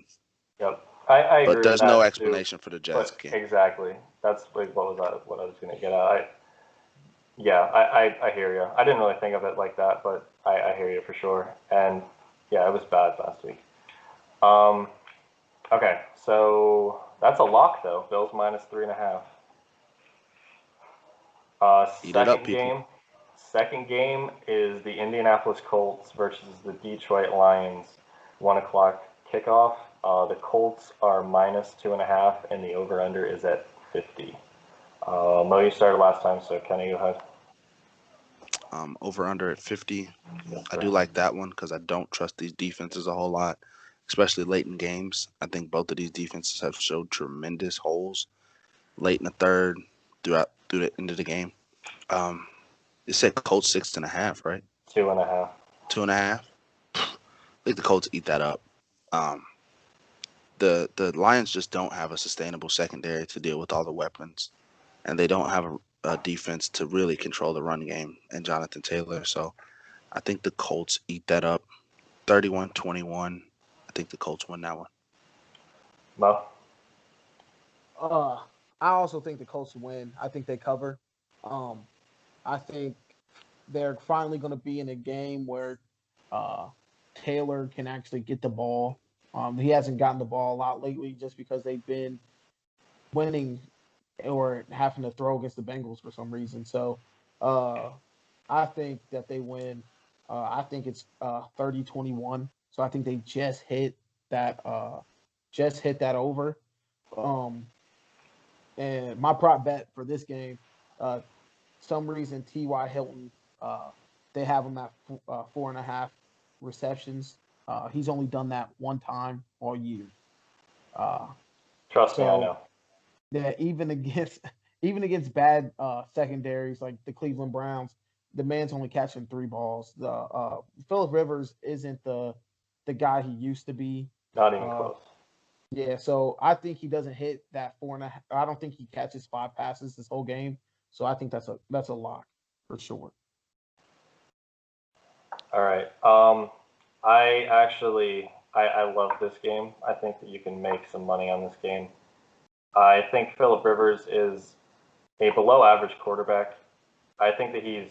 Yep. I agree. But there's no explanation for the Jets game. Exactly. That's what I was going to get at. I hear you. I didn't really think of it like that, but I hear you for sure. And yeah, it was bad last week. Okay, so that's a lock though. Bills minus 3.5. Second game is the Indianapolis Colts versus the Detroit Lions. 1:00 kickoff. The Colts are minus 2.5, and the over/under is at 50. Mo, you started last time, so Kenny, go ahead. Over under at 50. Yes, I sir. do like that one because I don't trust these defenses a whole lot, especially late in games. I think both of these defenses have showed tremendous holes late in the third through the end of the game. It said Colts 6.5, right? 2.5. 2.5. I think the Colts eat that up. Um, the Lions just don't have a sustainable secondary to deal with all the weapons, and they don't have a defense to really control the run game and Jonathan Taylor. So I think the Colts eat that up. 31-21. I think the Colts win that one. Mo? I also think the Colts win. I think they cover. Um, I think they're finally going to be in a game where uh, Taylor can actually get the ball. He hasn't gotten the ball a lot lately just because they've been winning or having to throw against the Bengals for some reason. So uh, I think that they win. I think it's 30-21. So I think they just hit that over. Um, and my prop bet for this game, uh, some reason T.Y. Hilton, uh, they have him at 4.5 receptions. He's only done that one time all year. Uh, Trust me, I so know. yeah, even against bad secondaries like the Cleveland Browns, the man's only catching 3 balls. The Philip Rivers isn't the guy he used to be. Not even Uh, close. yeah, so I think he doesn't hit that 4.5. I don't think he catches 5 passes this whole game. So I think that's a lock for sure. All right. I actually I love this game. I think that you can make some money on this game. I think Philip Rivers is a below average quarterback. I think that he's,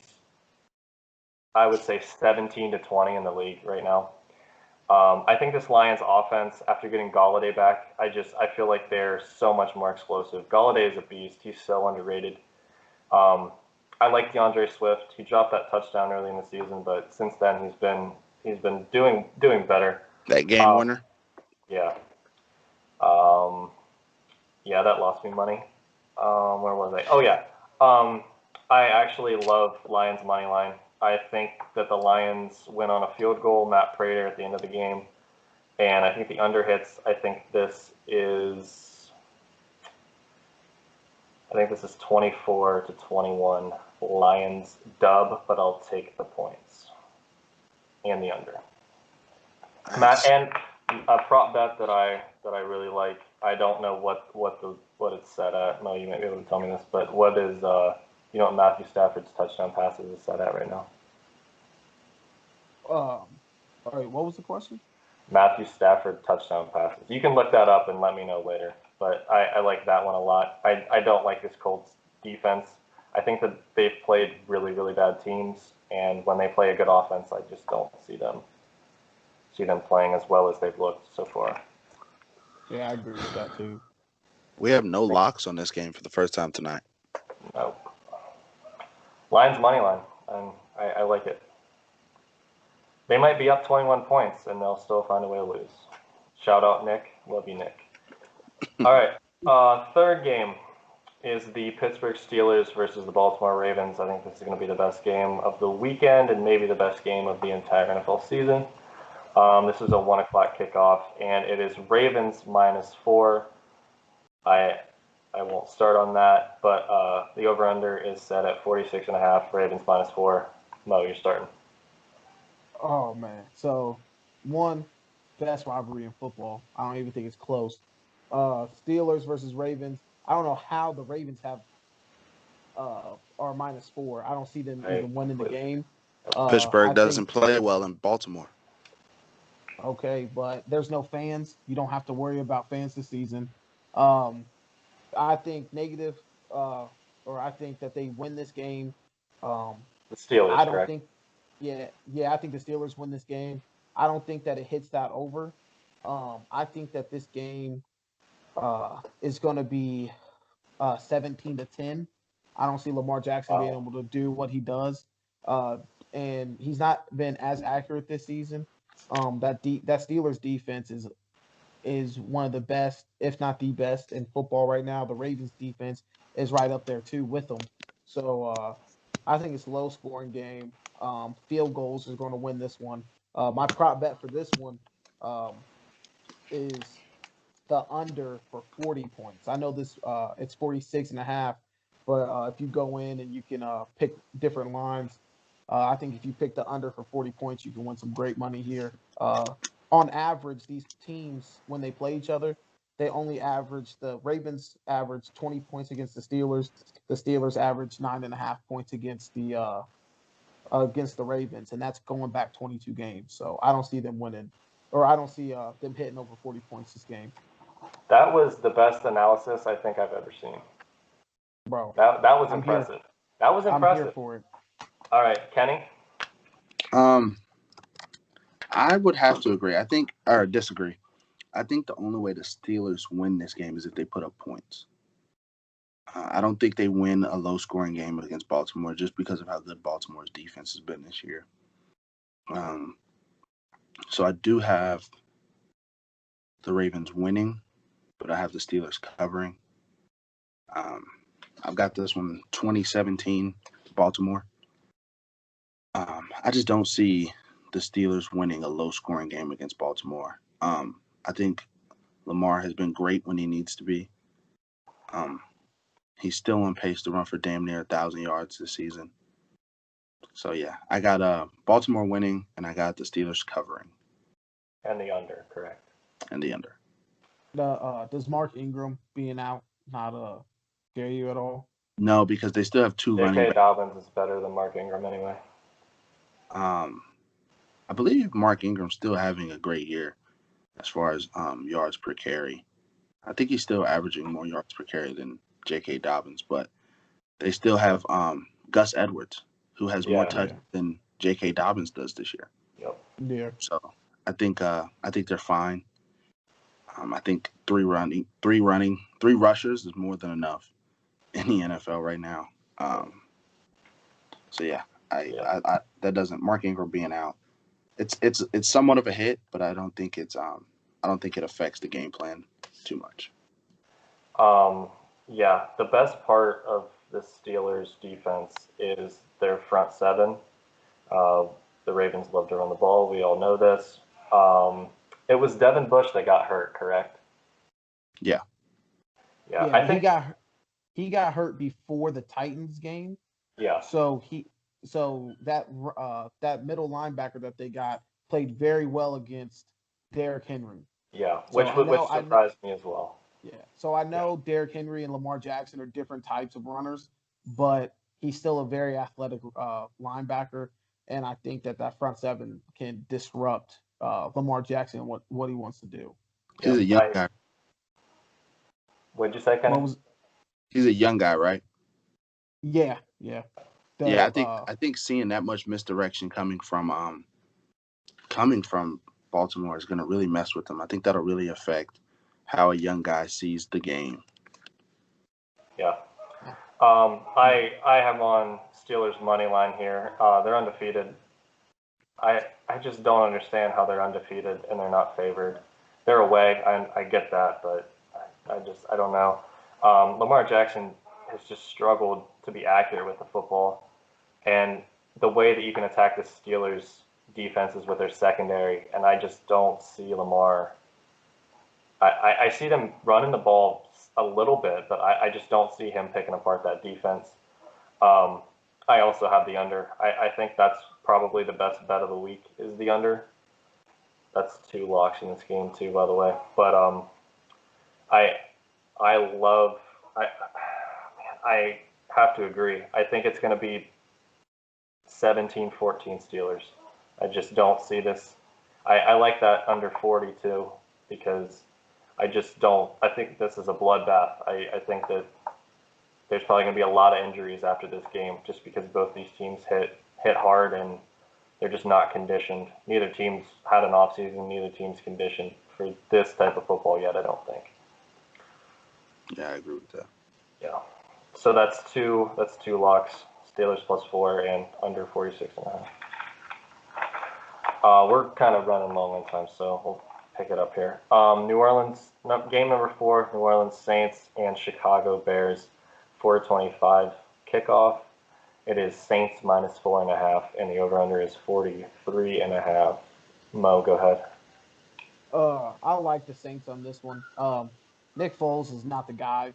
I would say, 17 to 20 in the league right now. I think this Lions offense, after getting Galladay back, I feel like they're so much more explosive. Galladay is a beast. He's so underrated. Um, I like DeAndre Swift. He dropped that touchdown early in the season, but since then he's been doing better. That game Um, winner. yeah. Um, yeah, that lost me money. Where was I? Oh yeah. Um, I actually love Lions money line. I think that the Lions win on a field goal, Matt Prater at the end of the game, and I think the under hits. I think this is 24-21 Lions dub, but I'll take the points and the under. Matt, Nice. and a prop bet that I really like. I don't know what it's set at. No, you might be able to tell me this, but what is you know what Matthew Stafford's touchdown passes is set at right now? All right, what was the question? Matthew Stafford touchdown passes. You can look that up and let me know later. But I like that one a lot. I don't like this Colts defense. I think that they've played really, really bad teams, and when they play a good offense, I just don't see them playing as well as they've looked so far. Yeah, I agree with that too. We have no locks on this game for the first time tonight. No. Lions money line, and I like it. They might be up 21 points, and they'll still find a way to lose. Shout out Nick, love you Nick. All right, third game is the Pittsburgh Steelers versus the Baltimore Ravens. I think this is going to be the best game of the weekend and maybe the best game of the entire NFL season. This is a 1 o'clock kickoff, and it is Ravens -4. I won't start on that, but the over/under is set at 46.5. Ravens -4. Mo, you're starting. Oh man. So one best rivalry in football. I don't even think it's close. Steelers versus Ravens. I don't know how the Ravens are -4. I don't see them I even winning the completely. game. Pittsburgh I think doesn't play well in Baltimore. okay, but there's no fans. You don't have to worry about fans this season. Um, I think negative, uh, or I think that they win this game. Um, The I Steelers, don't correct? think, yeah, I think the Steelers win this game. I don't think that it hits that over. I think that this game is going to be 17-10. I don't see Lamar Jackson being Wow. able to do what he does, uh, and he's not been as accurate this season. That Steelers defense is is one of the best, if not the best, in football right now. The Ravens defense is right up there too with them. So I think it's a low scoring game. Field goals is going to win this one. My prop bet for this one um, is the under for 40 points. I know this it's 46 and a half, but if you go in and you can pick different lines, I think if you pick the under for 40 points, you can win some great money here. On average, these teams when they play each other, they only average the Ravens average 20 points against the Steelers. The Steelers average 9.5 points against the Ravens, and that's going back 22 games. So I don't see them winning, or I don't see them hitting over 40 points this game. That was the best analysis I think I've ever seen. Bro, That was I'm impressive. here. That was I'm here impressive. for it. All right, Kenny. I would have to agree. Or disagree. I think the only way the Steelers win this game is if they put up points. I don't think they win a low-scoring game against Baltimore just because of how good Baltimore's defense has been this year. So I do have the Ravens winning, but I have the Steelers covering. I've got this one 2017 Baltimore. I just don't see the Steelers winning a low-scoring game against Baltimore. I think Lamar has been great when he needs to be. He's still on pace to run for damn near 1,000 yards this season. So, yeah, I got Baltimore winning, and I got the Steelers covering. And the under, correct. And the under. Does Mark Ingram being out not scare you at all? No, because they still have two running J.K. backs. Dobbins is better than Mark Ingram anyway. I believe Mark Ingram's still having a great year as far as yards per carry. I think he's still averaging more yards per carry than J.K. Dobbins, but they still have Gus Edwards, who has more touch than J.K. Dobbins does this year. Yep. Yeah. So I think they're fine. I think three rushers is more than enough in the NFL right now. So yeah, I that doesn't Mark Ingram being out. It's somewhat of a hit, but I don't think it affects the game plan too much. Yeah, the best part of the Steelers defense is their front seven. The Ravens love to run the ball. We all know this. It was Devin Bush that got hurt, correct? Yeah. Yeah, I think he got hurt before the Titans game. Yeah. So that middle linebacker that they got played very well against Derrick Henry. Yeah, which surprised me as well. Yeah. So I know Derrick Henry and Lamar Jackson are different types of runners, but he's still a very athletic linebacker, and I think that front seven can disrupt Lamar Jackson and what he wants to do. He's a young guy. What'd you say, Kenny? He's a young guy, right? Yeah. I think seeing that much misdirection coming from Baltimore is going to really mess with him. I think that'll really affect how a young guy sees the game. Yeah. I have on Steelers money line here. They're undefeated. I just don't understand how they're undefeated and they're not favored. They're away. I get that, but I don't know. Lamar Jackson has just struggled to be accurate with the football, and the way that you can attack the Steelers defense is with their secondary, and I just don't see Lamar. I see them running the ball a little bit, but I just don't see him picking apart that defense. I also have the under. I think that's probably the best bet of the week is the under. That's 2 locks in this game too, by the way. But I have to agree. I think it's going to be 17-14 Steelers. I just don't see this. I like that under 40 too, because I think this is a bloodbath. I think that there's probably going to be a lot of injuries after this game just because both these teams hit hard and they're just not conditioned. Neither team's had an offseason. Neither team's conditioned for this type of football yet, I don't think. Yeah, I agree with that. Yeah. So that's two locks. Steelers +4 and under 46.5. We're kind of running long on time, so we'll pick it up here. New Orleans, game number 4, New Orleans Saints and Chicago Bears, 4:25 kickoff. It is Saints minus 4.5, and the over/under is 43.5. Mo, go ahead. I like the Saints on this one. Nick Foles is not the guy.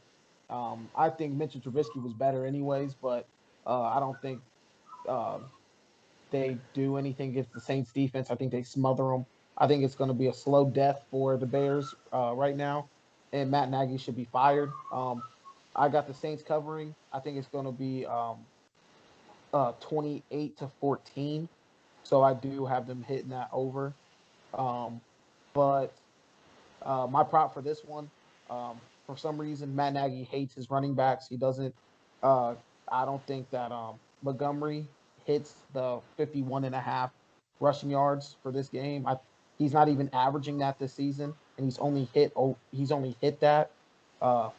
I think Mitchell Trubisky was better anyways, but I don't think uh, they do anything against the Saints defense. I think they smother them. I think it's going to be a slow death for the Bears right now, and Matt Nagy should be fired. I got the Saints covering. I think it's going to be 28-14. So I do have them hitting that over. Um, but my prop for this one, for some reason, Matt Nagy hates his running backs. He doesn't. Uh, I don't think that Montgomery hits the 51.5 rushing yards for this game. He's not even averaging that this season, and he's only hit that. Uh,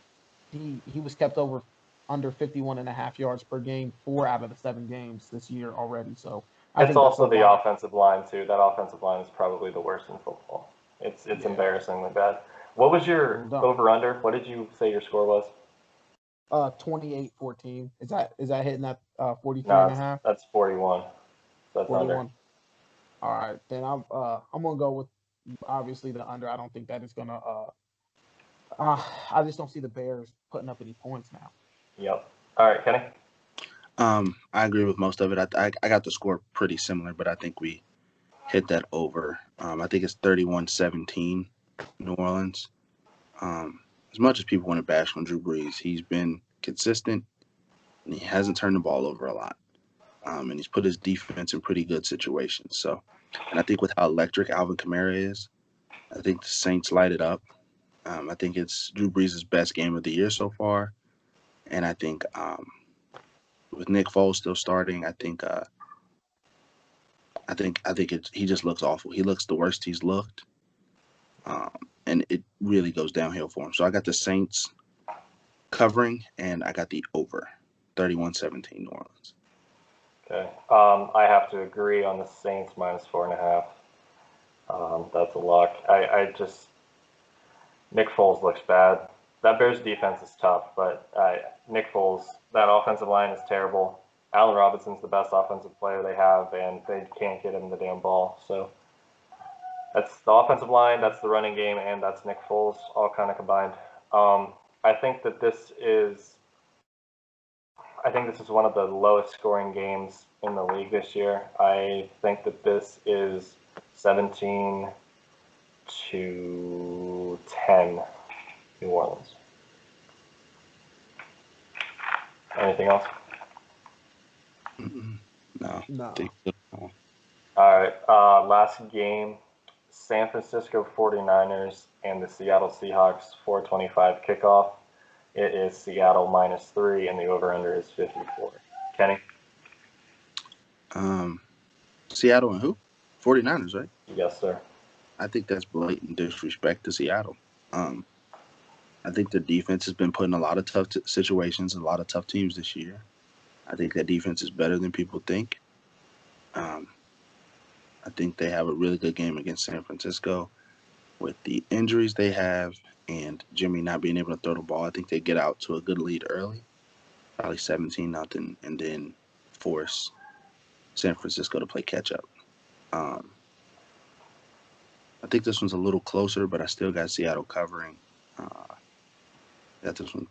he was kept under 51.5 yards per game 4 out of the 7 games this year already. So it's also the offensive line too. That offensive line is probably the worst in football. It's embarrassingly bad. What was your over/under? What did you say your score was? 28-14. Is that hitting that 43 no, and a half? That's 41. That's 41. Under. All right, then I'm gonna go with obviously the under. I don't think that is gonna. I just don't see the Bears putting up any points now. Yep. All right, Kenny. I agree with most of it. I got the score pretty similar, but I think we hit that over. I think it's 31-17, New Orleans. As much as people want to bash on Drew Brees, he's been consistent, and he hasn't turned the ball over a lot. And he's put his defense in pretty good situations. So, and I think with how electric Alvin Kamara is, I think the Saints light it up. I think it's Drew Brees' best game of the year so far. And I think with Nick Foles still starting, I think he just looks awful. He looks the worst he's looked, and it really goes downhill for him. So I got the Saints covering, and I got the over, 31-17 New Orleans. Okay. I have to agree on the Saints minus 4.5. That's a lock. I just Nick Foles looks bad. That Bears defense is tough, but Nick Foles, that offensive line is terrible. Allen Robinson's the best offensive player they have, and they can't get him the damn ball. So that's the offensive line, that's the running game, and that's Nick Foles all kind of combined. I think this is one of the lowest scoring games in the league this year. I think that this is 17-10 New Orleans. Anything else? No. All right. Last game, San Francisco 49ers and the Seattle Seahawks, 4:25 kickoff. It is Seattle minus 3, and the over/under is 54. Kenny? Seattle and who? 49ers, right? Yes, sir. I think that's blatant disrespect to Seattle. I think the defense has been put in a lot of tough situations, a lot of tough teams this year. I think that defense is better than people think. I think they have a really good game against San Francisco. With the injuries they have and Jimmy not being able to throw the ball, I think they get out to a good lead early, probably 17-0, and then force San Francisco to play catch up. I think this one's a little closer, but I still got Seattle covering. Got this one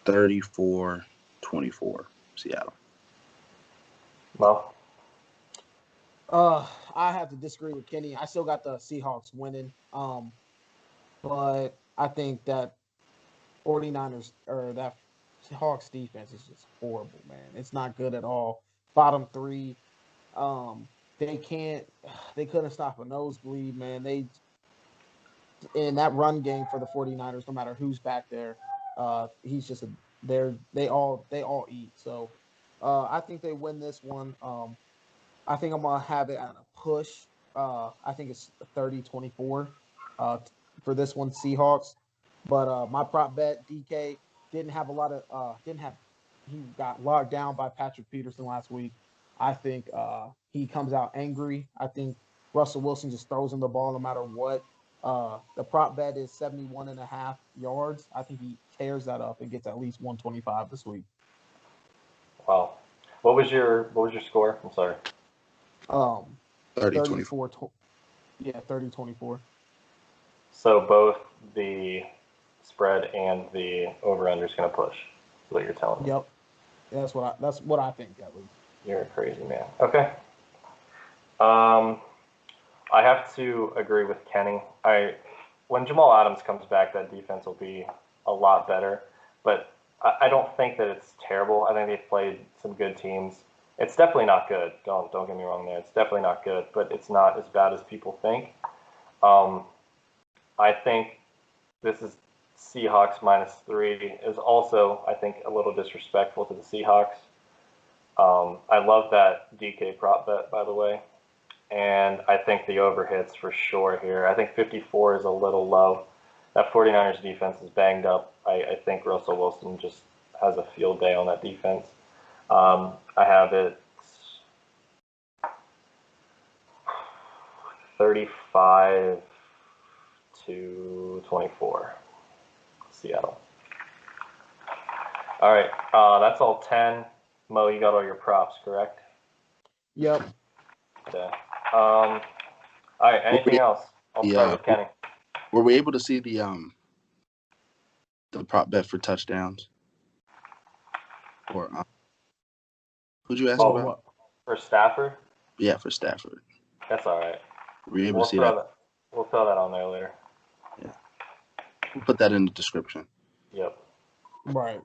34-24 Seattle. Well, I have to disagree with Kenny. I still got the Seahawks winning. But I think that 49ers or that Seahawks defense is just horrible, man. It's not good at all. Bottom 3. They couldn't stop a nosebleed, man. In that run game for the 49ers, no matter who's back there, he's just they all eat. So I think they win this one. I think I'm gonna have it at a push. I think it's 30-24 for this one, Seahawks. But my prop bet, DK, he got locked down by Patrick Peterson last week. I think he comes out angry. I think Russell Wilson just throws him the ball no matter what. The prop bet is 71.5 yards. I think he tears that up and gets at least 125 this week. Wow. What was your score? I'm sorry. 30-24. 30-24. So both the spread and the over/under is going to push. Is what you're telling me? Yep. That's what I think at least. You're a crazy man. Okay. I have to agree with Kenny. When Jamal Adams comes back, that defense will be a lot better. But I don't think that it's terrible. I think they've played some good teams. It's definitely not good. Don't get me wrong there. It's definitely not good, but it's not as bad as people think. I think this is Seahawks -3 is also, I think, a little disrespectful to the Seahawks. I love that DK prop bet, by the way. And I think the over hits for sure here. I think 54 is a little low. That 49ers defense is banged up. I think Russell Wilson just has a field day on that defense. I have it 35-24, Seattle. All right, that's all 10. Mo, you got all your props, correct? Yep. Okay. All right, anything else? I'll start with Kenny. Were we able to see the prop bet for touchdowns? Or who'd you ask about? What? For Stafford? Yeah, for Stafford. That's all right. Were you able to see that? We'll throw that on there later. Yeah. We'll put that in the description. Yep. Right.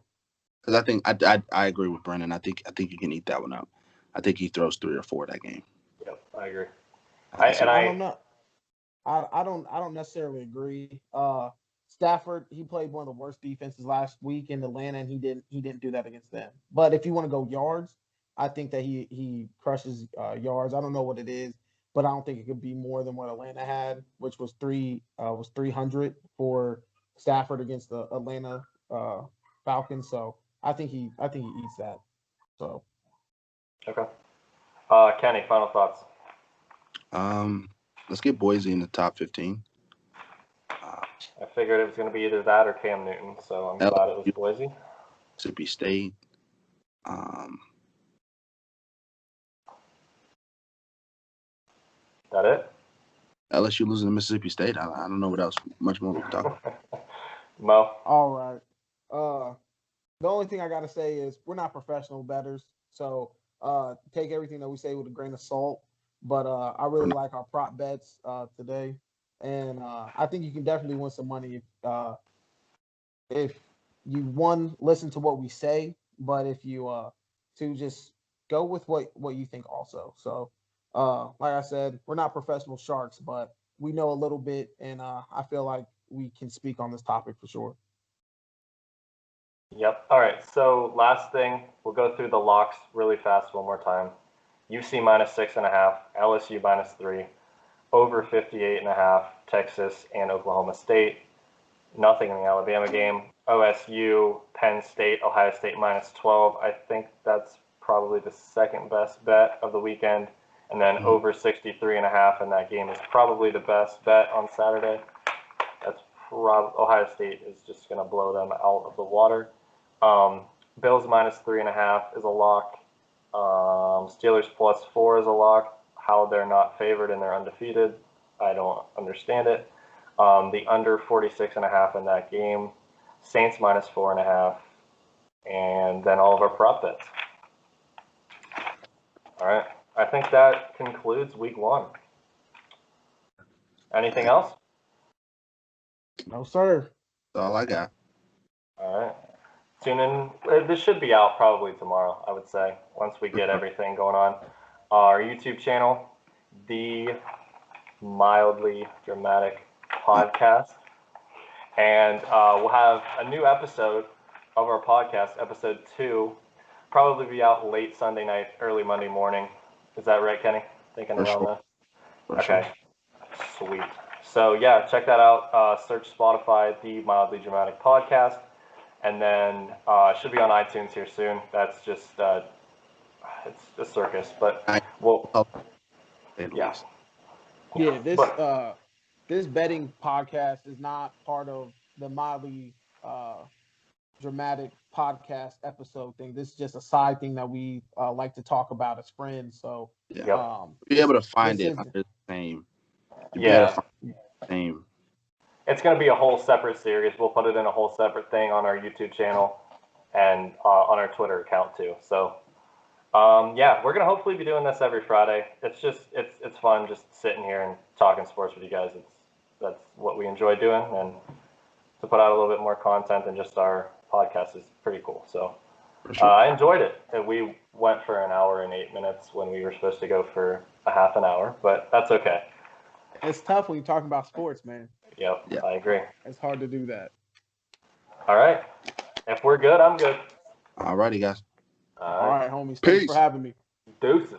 Because I think I agree with Brennan. I think you can eat that one up. I think he throws 3 or 4 that game. Yep, I agree. I don't know. I don't necessarily agree. Stafford, he played one of the worst defenses last week in Atlanta, and he didn't do that against them. But if you want to go yards, I think that he crushes yards. I don't know what it is, but I don't think it could be more than what Atlanta had, which was 300 for Stafford against the Atlanta Falcons. So I think he eats that. So okay. Kenny, final thoughts. Let's get Boise in the top 15. I figured it was going to be either that or Cam Newton, so I'm glad it was Boise. Mississippi State. That it? LSU losing to Mississippi State. I don't know what else. Much more we can talk about. Mo. All right. The only thing I gotta say is we're not professional bettors, so take everything that we say with a grain of salt. But I really like our prop bets today, and I think you can definitely win some money if you listen to what we say, but if you to just go with what you think also. So like I said, we're not professional sharks, but we know a little bit, and I feel like we can speak on this topic for sure. Yep. All right. So last thing, we'll go through the locks really fast one more time. UC -6.5, LSU -3, over 58.5, Texas and Oklahoma State. Nothing in the Alabama game. OSU, Penn State, Ohio State -12. I think that's probably the second best bet of the weekend. And then over 63.5 in that game is probably the best bet on Saturday. That's Ohio State is just going to blow them out of the water. Bills -3.5 is a lock. Steelers +4 is a lock. How they're not favored and they're undefeated, I don't understand it. The under 46.5 in that game. Saints -4.5. And then all of our prop bets. All right. I think that concludes week 1. Anything else? No, sir. That's all I got. All right. Tune in. This should be out probably tomorrow, I would say, once we get everything going on. Our YouTube channel, The Mildly Dramatic Podcast. And we'll have a new episode of our podcast, episode 2, probably be out late Sunday night, early Monday morning. Is that right, Kenny? Thinking For around sure. that? Okay. Sweet. So, yeah, check that out. Search Spotify, The Mildly Dramatic Podcast. And then it should be on iTunes here soon. That's just, it's a circus. But we'll, yeah. Yeah, this But, this betting podcast is not part of the mildly dramatic podcast episode thing. This is just a side thing that we like to talk about as friends. So yeah, be able to find it under the same. Same. It's going to be a whole separate series. We'll put it in a whole separate thing on our YouTube channel and on our Twitter account too. So, yeah, we're going to hopefully be doing this every Friday. It's just, it's fun just sitting here and talking sports with you guys. That's what we enjoy doing. And to put out a little bit more content than just our podcast is pretty cool. So I enjoyed it. We went for an hour and 8 minutes when we were supposed to go for a half an hour, but that's okay. It's tough when you're talking about sports, man. Yep, I agree. It's hard to do that. All right. If we're good, I'm good. All righty, guys. All right, homies. Thanks for having me. Deuces.